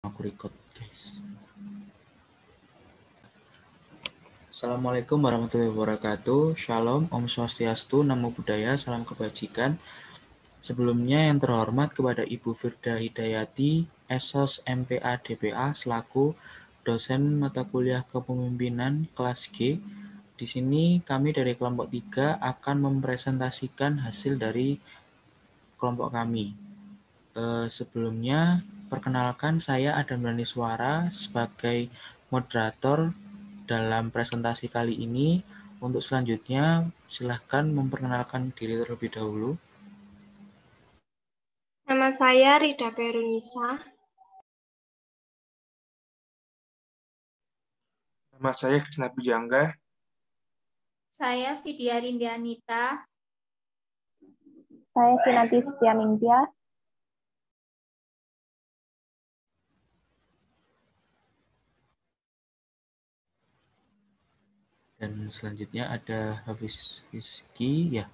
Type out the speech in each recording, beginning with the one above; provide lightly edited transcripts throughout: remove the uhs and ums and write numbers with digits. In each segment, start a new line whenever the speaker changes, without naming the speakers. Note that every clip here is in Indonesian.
Aku record, guys. Assalamualaikum warahmatullahi wabarakatuh. Shalom, Om Swastiastu, Namo Buddhaya, Salam Kebajikan. Sebelumnya yang terhormat kepada Ibu Firda Hidayati, Esos MPA DPA selaku dosen mata kuliah kepemimpinan kelas G. Di sini kami dari kelompok 3 akan mempresentasikan hasil dari kelompok kami. Sebelumnya, perkenalkan saya Adam Daniswara sebagai moderator dalam presentasi kali ini. Untuk selanjutnya, silahkan memperkenalkan diri terlebih dahulu.
Nama saya Rida Kairunisa.
Nama saya Krisna Pujangga.
Saya Vidya Rindianita.
Saya Sinati Setianingtya.
Dan selanjutnya ada Hafiz Rizky. Ya,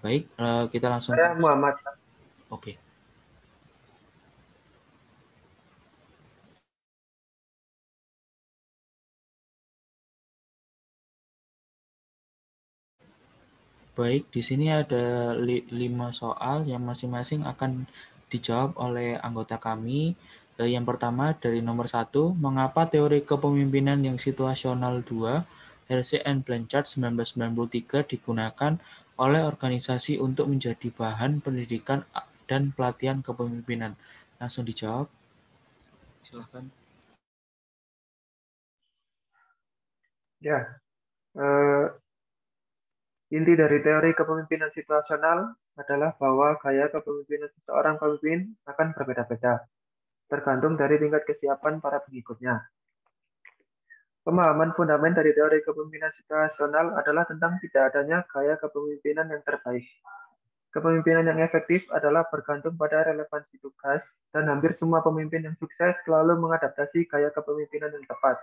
baik, kita langsung.
Saya Muhammad.
Oke. Baik, di sini ada 5 soal yang masing-masing akan dijawab oleh anggota kami. Yang pertama dari nomor 1, mengapa teori kepemimpinan yang situasional 2, Hersey and Blanchard 1993 digunakan oleh organisasi untuk menjadi bahan pendidikan dan pelatihan kepemimpinan? Langsung dijawab. Silakan.
Ya, inti dari teori kepemimpinan situasional adalah bahwa gaya kepemimpinan seseorang pemimpin akan berbeda-beda, tergantung dari tingkat kesiapan para pengikutnya. Pemahaman fundament dari teori kepemimpinan situasional adalah tentang tidak adanya gaya kepemimpinan yang terbaik. Kepemimpinan yang efektif adalah bergantung pada relevansi tugas, dan hampir semua pemimpin yang sukses selalu mengadaptasi gaya kepemimpinan yang tepat.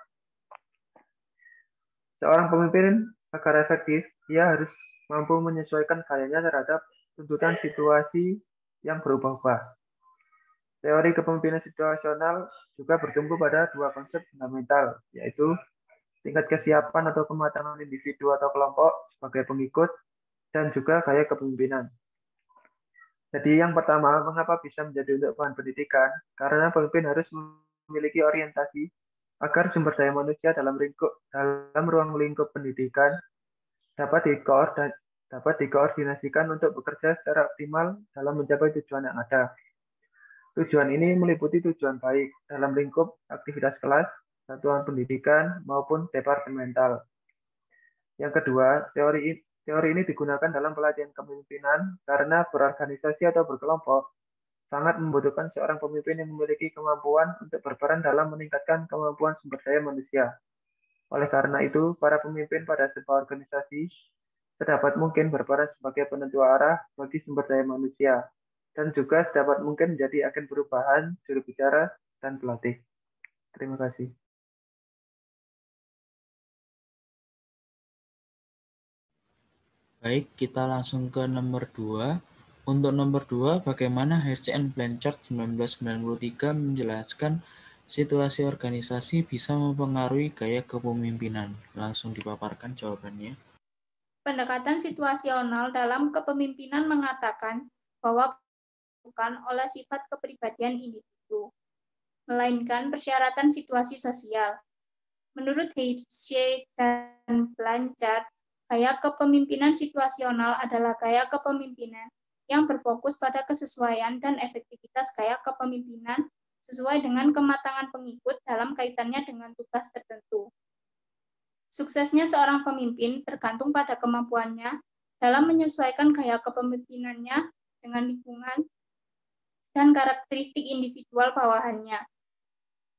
Seorang pemimpin agar efektif, ia harus mampu menyesuaikan gayanya terhadap tuntutan situasi yang berubah-ubah. Teori kepemimpinan situasional juga bertumbuh pada 2 konsep fundamental, yaitu tingkat kesiapan atau kematangan individu atau kelompok sebagai pengikut, dan juga gaya kepemimpinan. Jadi yang pertama, mengapa bisa menjadi untuk bahan pendidikan? Karena pemimpin harus memiliki orientasi agar sumber daya manusia dalam ruang lingkup pendidikan dapat dikoordinasikan untuk bekerja secara optimal dalam mencapai tujuan yang ada. Tujuan ini meliputi tujuan baik dalam lingkup aktivitas kelas, satuan pendidikan, maupun departemental. Yang kedua, teori ini digunakan dalam pelatihan kepemimpinan karena berorganisasi atau berkelompok sangat membutuhkan seorang pemimpin yang memiliki kemampuan untuk berperan dalam meningkatkan kemampuan sumber daya manusia. Oleh karena itu, para pemimpin pada sebuah organisasi sedapat mungkin berperan sebagai penentu arah bagi sumber daya manusia, dan juga sedapat mungkin menjadi agen perubahan, juru bicara, dan pelatih. Terima kasih.
Baik, kita langsung ke nomor 2. Untuk nomor 2, bagaimana Hersey and Blanchard 1993 menjelaskan situasi organisasi bisa mempengaruhi gaya kepemimpinan? Langsung dipaparkan jawabannya.
Pendekatan situasional dalam kepemimpinan mengatakan bahwa bukan oleh sifat kepribadian individu, melainkan persyaratan situasi sosial. Menurut Hersey dan Blanchard, gaya kepemimpinan situasional adalah gaya kepemimpinan yang berfokus pada kesesuaian dan efektivitas gaya kepemimpinan sesuai dengan kematangan pengikut dalam kaitannya dengan tugas tertentu. Suksesnya seorang pemimpin tergantung pada kemampuannya dalam menyesuaikan gaya kepemimpinannya dengan lingkungan dan karakteristik individual bawahannya.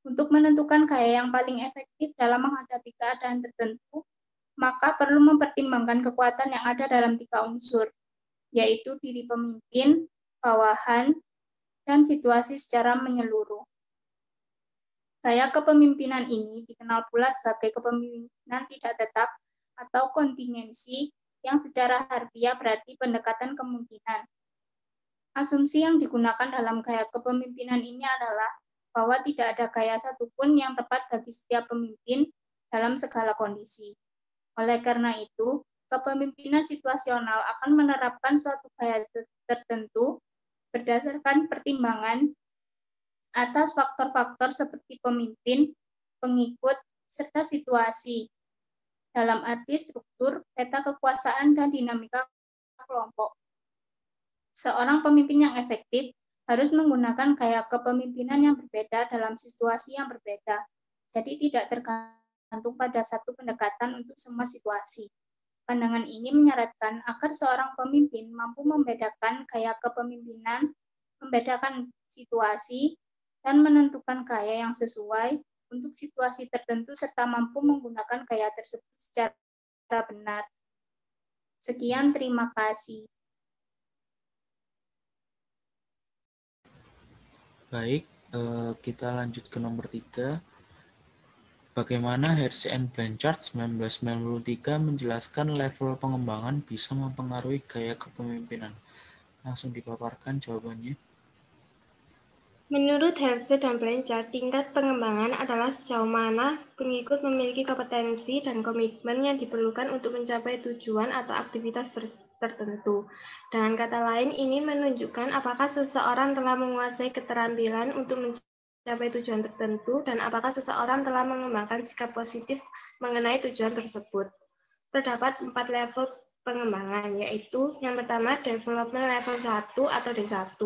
Untuk menentukan gaya yang paling efektif dalam menghadapi keadaan tertentu, maka perlu mempertimbangkan kekuatan yang ada dalam 3 unsur, yaitu diri pemimpin, bawahan, dan situasi secara menyeluruh. Gaya kepemimpinan ini dikenal pula sebagai kepemimpinan tidak tetap atau kontingensi yang secara harfiah berarti pendekatan kemungkinan. Asumsi yang digunakan dalam gaya kepemimpinan ini adalah bahwa tidak ada gaya satupun yang tepat bagi setiap pemimpin dalam segala kondisi. Oleh karena itu, kepemimpinan situasional akan menerapkan suatu gaya tertentu berdasarkan pertimbangan atas faktor-faktor seperti pemimpin, pengikut, serta situasi, dalam arti struktur, peta kekuasaan, dan dinamika kelompok. Seorang pemimpin yang efektif harus menggunakan gaya kepemimpinan yang berbeda dalam situasi yang berbeda, jadi tidak tergantung pada satu pendekatan untuk semua situasi. Pandangan ini menyarankan agar seorang pemimpin mampu membedakan gaya kepemimpinan, membedakan situasi, dan menentukan gaya yang sesuai untuk situasi tertentu serta mampu menggunakan gaya tersebut secara benar. Sekian, terima kasih.
Baik, kita lanjut ke nomor 3. Bagaimana Hersey and Blanchard 1993 menjelaskan level pengembangan bisa mempengaruhi gaya kepemimpinan? Langsung dipaparkan jawabannya.
Menurut Hersey dan Blanchard, tingkat pengembangan adalah sejauh mana pengikut memiliki kompetensi dan komitmen yang diperlukan untuk mencapai tujuan atau aktivitas tertentu. Dengan kata lain, ini menunjukkan apakah seseorang telah menguasai keterampilan untuk mencapai tujuan tertentu dan apakah seseorang telah mengembangkan sikap positif mengenai tujuan tersebut. Terdapat 4 level pengembangan, yaitu yang pertama development level 1 atau D1.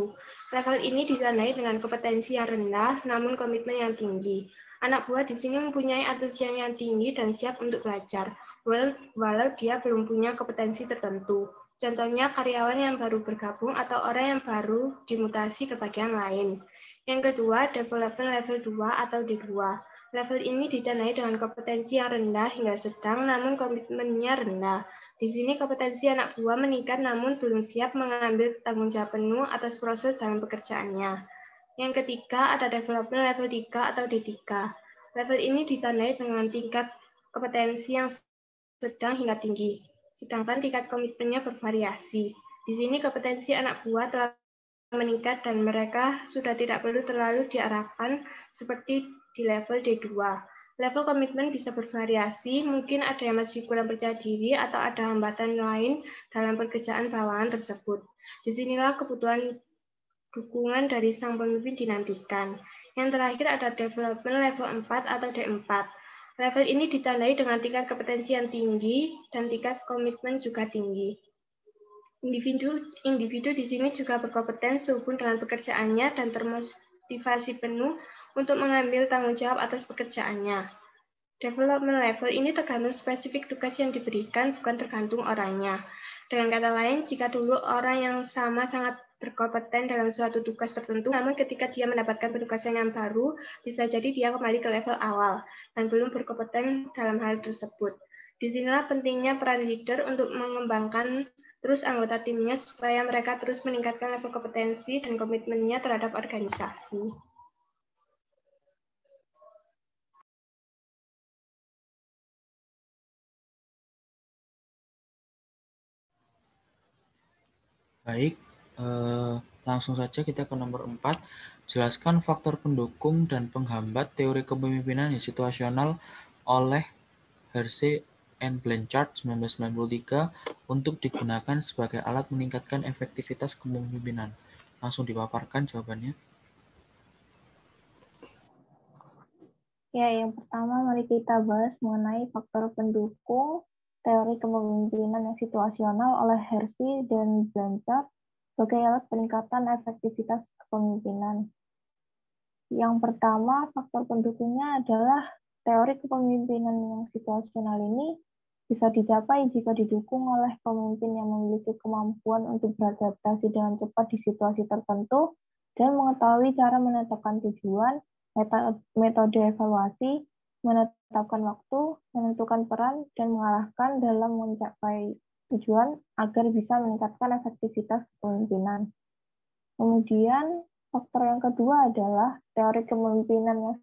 Level ini ditandai dengan kompetensi yang rendah namun komitmen yang tinggi. Anak buah di sini mempunyai antusias yang tinggi dan siap untuk belajar, walau dia belum punya kompetensi tertentu. Contohnya karyawan yang baru bergabung atau orang yang baru dimutasi ke bagian lain. Yang kedua, development level 2 atau D2. Level ini ditandai dengan kompetensi yang rendah hingga sedang, namun komitmennya rendah. Di sini kompetensi anak buah meningkat namun belum siap mengambil tanggung jawab penuh atas proses dalam pekerjaannya. Yang ketiga, ada development level 3 atau D3. Level ini ditandai dengan tingkat kompetensi yang sedang hingga tinggi, sedangkan tingkat komitmennya bervariasi. Di sini kompetensi anak buah telah meningkat dan mereka sudah tidak perlu terlalu diarahkan seperti di level D2. Level komitmen bisa bervariasi, mungkin ada yang masih kurang percaya diri atau ada hambatan lain dalam pekerjaan bawahan tersebut. Disinilah kebutuhan dukungan dari sang pemimpin dinantikan. Yang terakhir ada development level 4 atau D4. Level ini ditandai dengan tingkat kompetensi yang tinggi dan tingkat komitmen juga tinggi. Individu di sini juga berkompeten sehubung dengan pekerjaannya dan termotivasi penuh untuk mengambil tanggung jawab atas pekerjaannya. Development level ini tergantung spesifik tugas yang diberikan, bukan tergantung orangnya. Dengan kata lain, jika dulu orang yang sama sangat berkompeten dalam suatu tugas tertentu, namun ketika dia mendapatkan penugasan yang baru, bisa jadi dia kembali ke level awal dan belum berkompeten dalam hal tersebut. Disinilah pentingnya peran leader untuk mengembangkan terus anggota timnya supaya mereka terus meningkatkan level kompetensi dan komitmennya terhadap organisasi.
Baik, langsung saja kita ke nomor 4. Jelaskan faktor pendukung dan penghambat teori kepemimpinan yang situasional oleh Hersey and Blanchard 1993 untuk digunakan sebagai alat meningkatkan efektivitas kepemimpinan. Langsung dipaparkan jawabannya.
Ya, yang pertama mari kita bahas mengenai faktor pendukung teori kepemimpinan yang situasional oleh Hersey dan Blanchard sebagai alat peningkatan efektivitas kepemimpinan. Yang pertama, faktor pendukungnya adalah teori kepemimpinan yang situasional ini bisa dicapai jika didukung oleh pemimpin yang memiliki kemampuan untuk beradaptasi dengan cepat di situasi tertentu dan mengetahui cara menetapkan tujuan, metode evaluasi, menetapkan waktu, menentukan peran, dan mengarahkan dalam mencapai tujuan agar bisa meningkatkan efektivitas kepemimpinan. Kemudian, faktor yang kedua adalah teori kepemimpinan yang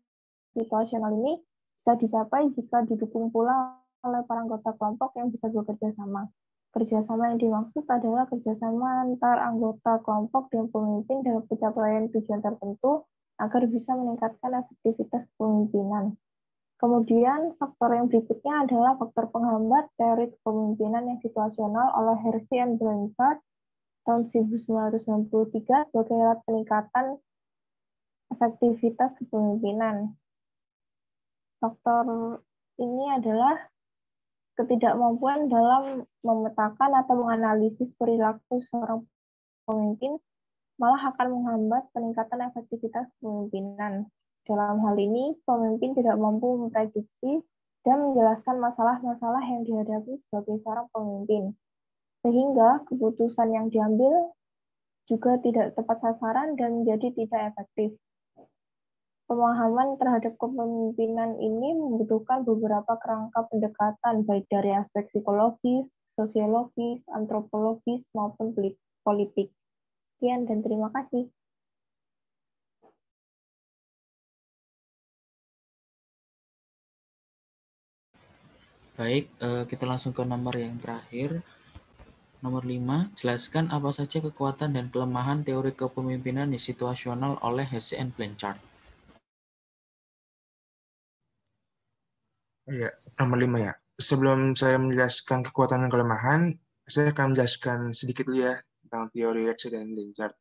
situasional ini bisa dicapai jika didukung pula oleh para anggota kelompok yang bisa bekerja sama. Kerjasama yang dimaksud adalah kerjasama antar anggota kelompok dan pemimpin dalam pencapaian tujuan tertentu agar bisa meningkatkan efektivitas kepemimpinan. Kemudian faktor yang berikutnya adalah faktor penghambat teori kepemimpinan yang situasional oleh Hersey and Blanchard tahun 1993 sebagai alat peningkatan efektivitas kepemimpinan. Faktor ini adalah ketidakmampuan dalam memetakan atau menganalisis perilaku seorang pemimpin malah akan menghambat peningkatan efektivitas kepemimpinan. Dalam hal ini, pemimpin tidak mampu memprediksi dan menjelaskan masalah-masalah yang dihadapi sebagai seorang pemimpin, sehingga keputusan yang diambil juga tidak tepat sasaran dan menjadi tidak efektif. Pemahaman terhadap kepemimpinan ini membutuhkan beberapa kerangka pendekatan, baik dari aspek psikologis, sosiologis, antropologis, maupun politik. Sekian dan terima kasih.
Baik, kita langsung ke nomor yang terakhir. Nomor 5, jelaskan apa saja kekuatan dan kelemahan teori kepemimpinan situasional oleh Hersey and Blanchard.
Iya, nomor 5 ya. Sebelum saya menjelaskan kekuatan dan kelemahan, saya akan menjelaskan sedikit dulu ya tentang teori Hersey dan Blanchard.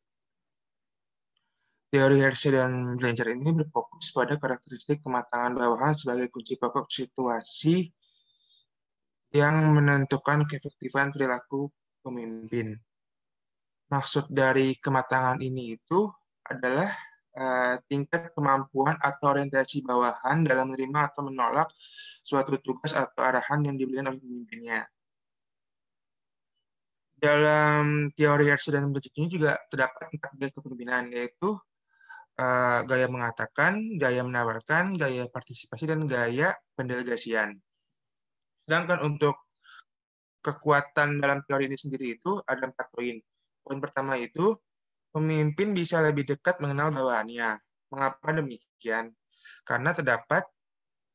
Teori Hersey dan Blanchard ini berfokus pada karakteristik kematangan bawahan sebagai kunci pokok situasi yang menentukan keefektifan perilaku pemimpin. Maksud dari kematangan ini itu adalah tingkat kemampuan atau orientasi bawahan dalam menerima atau menolak suatu tugas atau arahan yang diberikan oleh pemimpinnya. Dalam teori Hersey dan Blanchard ini juga terdapat 4 gaya kepemimpinan, yaitu gaya mengatakan, gaya menawarkan, gaya partisipasi, dan gaya pendelegasian. Sedangkan untuk kekuatan dalam teori ini sendiri itu ada 4 poin. Poin pertama itu, pemimpin bisa lebih dekat mengenal bawahannya. Mengapa demikian? Karena terdapat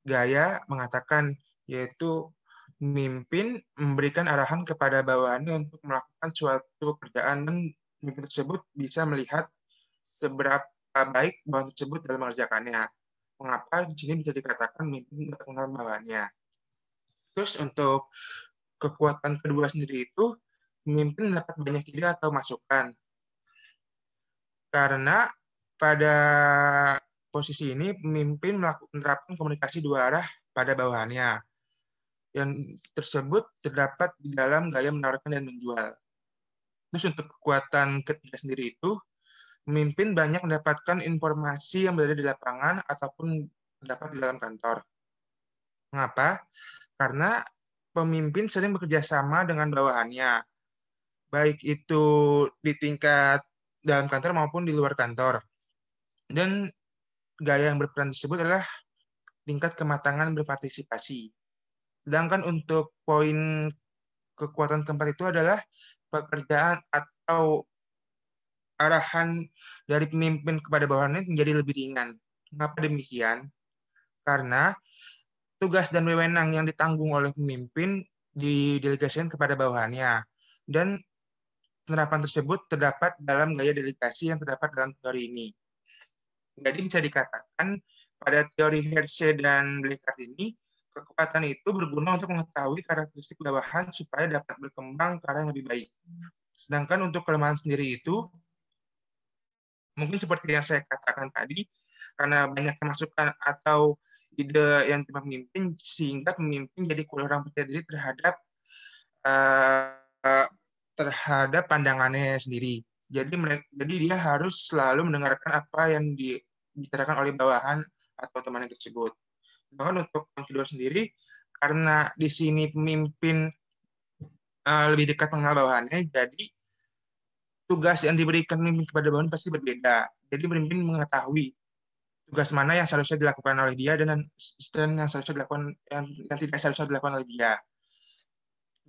gaya mengatakan, yaitu pemimpin memberikan arahan kepada bawahannya untuk melakukan suatu pekerjaan dan pemimpin tersebut bisa melihat seberapa baik bawahan tersebut dalam mengerjakannya. Mengapa di sini bisa dikatakan pemimpin dapat mengenal bawahannya. Terus untuk kekuatan kedua sendiri itu, pemimpin mendapat banyak ide atau masukan. Karena pada posisi ini, pemimpin menerapkan komunikasi dua arah pada bawahannya. Yang tersebut terdapat di dalam gaya menawarkan dan menjual. Terus untuk kekuatan ketiga sendiri itu, pemimpin banyak mendapatkan informasi yang berada di lapangan ataupun terdapat di dalam kantor. Mengapa? Karena pemimpin sering bekerja sama dengan bawahannya, baik itu di tingkat dalam kantor maupun di luar kantor. Dan gaya yang berperan tersebut adalah tingkat kematangan berpartisipasi. Sedangkan untuk poin kekuatan keempat itu adalah pekerjaan atau arahan dari pemimpin kepada bawahannya menjadi lebih ringan. Mengapa demikian? Karena tugas dan wewenang yang ditanggung oleh pemimpin didelegasikan kepada bawahannya. Dan penerapan tersebut terdapat dalam gaya delegasi yang terdapat dalam teori ini. Jadi bisa dikatakan pada teori Hersey dan Blanchard ini, kekuatan itu berguna untuk mengetahui karakteristik bawahan supaya dapat berkembang ke arah yang lebih baik. Sedangkan untuk kelemahan sendiri itu, mungkin seperti yang saya katakan tadi, karena banyak masukan atau ide yang terima pemimpin, sehingga pemimpin jadi kurang percaya diri terhadap pandangannya sendiri. Jadi dia harus selalu mendengarkan apa yang dibicarakan oleh bawahan atau temannya tersebut. Sedangkan untuk yang kedua sendiri, karena di sini pemimpin lebih dekat mengenal bawahannya, jadi tugas yang diberikan pemimpin kepada bawahan pasti berbeda. Jadi pemimpin mengetahui tugas mana yang seharusnya dilakukan oleh dia dan yang seharusnya dilakukan yang tidak seharusnya dilakukan oleh dia.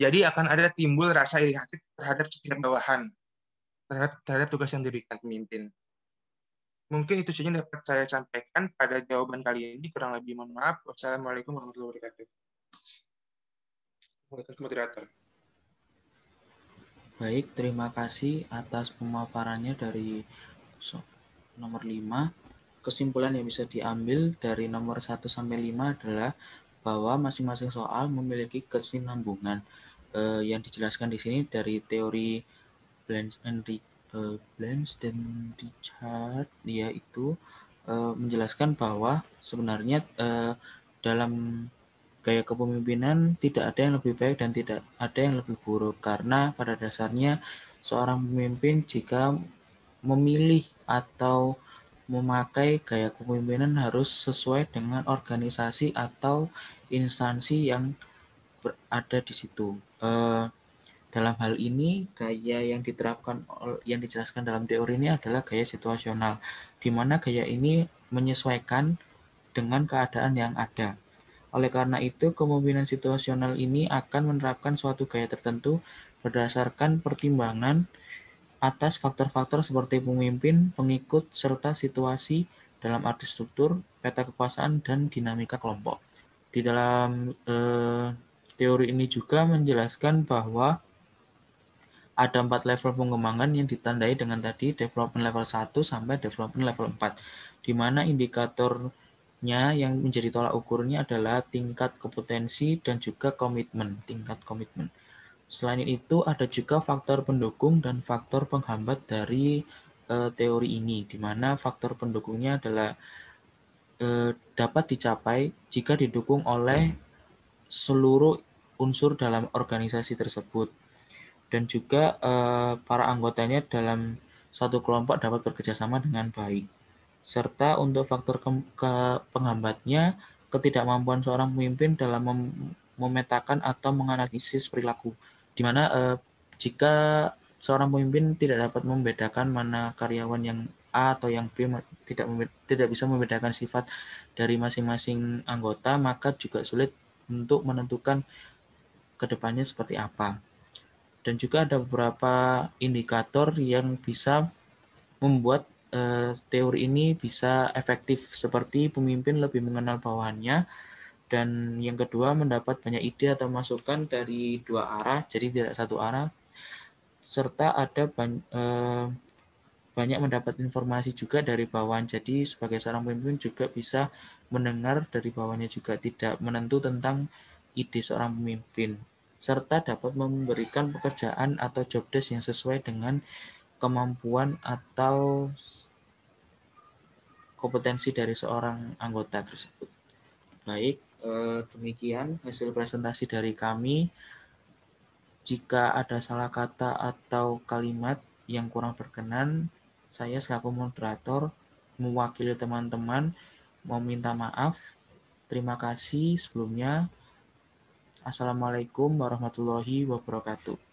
Jadi akan ada timbul rasa iri hati terhadap setiap bawahan, terhadap tugas yang diberikan pemimpin. Mungkin itu saja yang dapat saya sampaikan pada jawaban kali ini. Kurang lebih mohon maaf. Wassalamualaikum warahmatullahi wabarakatuh. Moderator.
Baik, terima kasih atas pemaparannya dari nomor 5. kesimpulan yang bisa diambil dari nomor 1 sampai 5 adalah bahwa masing-masing soal memiliki kesinambungan. Yang dijelaskan di sini dari teori Blanch dan Richard, yaitu menjelaskan bahwa sebenarnya dalam gaya kepemimpinan tidak ada yang lebih baik dan tidak ada yang lebih buruk, karena pada dasarnya seorang pemimpin jika memilih atau memakai gaya kepemimpinan harus sesuai dengan organisasi atau instansi yang ada di situ. Dalam hal ini, gaya yang diterapkan yang dijelaskan dalam teori ini adalah gaya situasional, di mana gaya ini menyesuaikan dengan keadaan yang ada. Oleh karena itu, kepemimpinan situasional ini akan menerapkan suatu gaya tertentu berdasarkan pertimbangan atas faktor-faktor seperti pemimpin, pengikut, serta situasi dalam arti struktur, peta kekuasaan, dan dinamika kelompok. Di dalam teori ini juga menjelaskan bahwa ada 4 level pengembangan yang ditandai dengan tadi development level 1 sampai development level 4, di mana indikatornya yang menjadi tolak ukurnya adalah tingkat kompetensi dan juga tingkat komitmen. Selain itu, ada juga faktor pendukung dan faktor penghambat dari teori ini, di mana faktor pendukungnya adalah dapat dicapai jika didukung oleh seluruh unsur dalam organisasi tersebut, dan juga para anggotanya dalam satu kelompok dapat bekerjasama dengan baik. Serta untuk faktor penghambatnya, ketidakmampuan seorang pemimpin dalam memetakan atau menganalisis perilaku, di mana jika seorang pemimpin tidak dapat membedakan mana karyawan yang A atau yang B, tidak bisa membedakan sifat dari masing-masing anggota, maka juga sulit untuk menentukan kedepannya seperti apa. Dan juga ada beberapa indikator yang bisa membuat teori ini bisa efektif, seperti pemimpin lebih mengenal bawahannya, dan yang kedua mendapat banyak ide atau masukan dari dua arah, jadi tidak satu arah, serta ada banyak mendapat informasi juga dari bawahan. Jadi sebagai seorang pemimpin juga bisa mendengar dari bawahannya juga, tidak menentu tentang ide seorang pemimpin, serta dapat memberikan pekerjaan atau job desk yang sesuai dengan kemampuan atau kompetensi dari seorang anggota tersebut. Baik, demikian hasil presentasi dari kami. Jika ada salah kata atau kalimat yang kurang berkenan, saya selaku moderator mewakili teman-teman meminta maaf. Terima kasih sebelumnya. Assalamualaikum warahmatullahi wabarakatuh.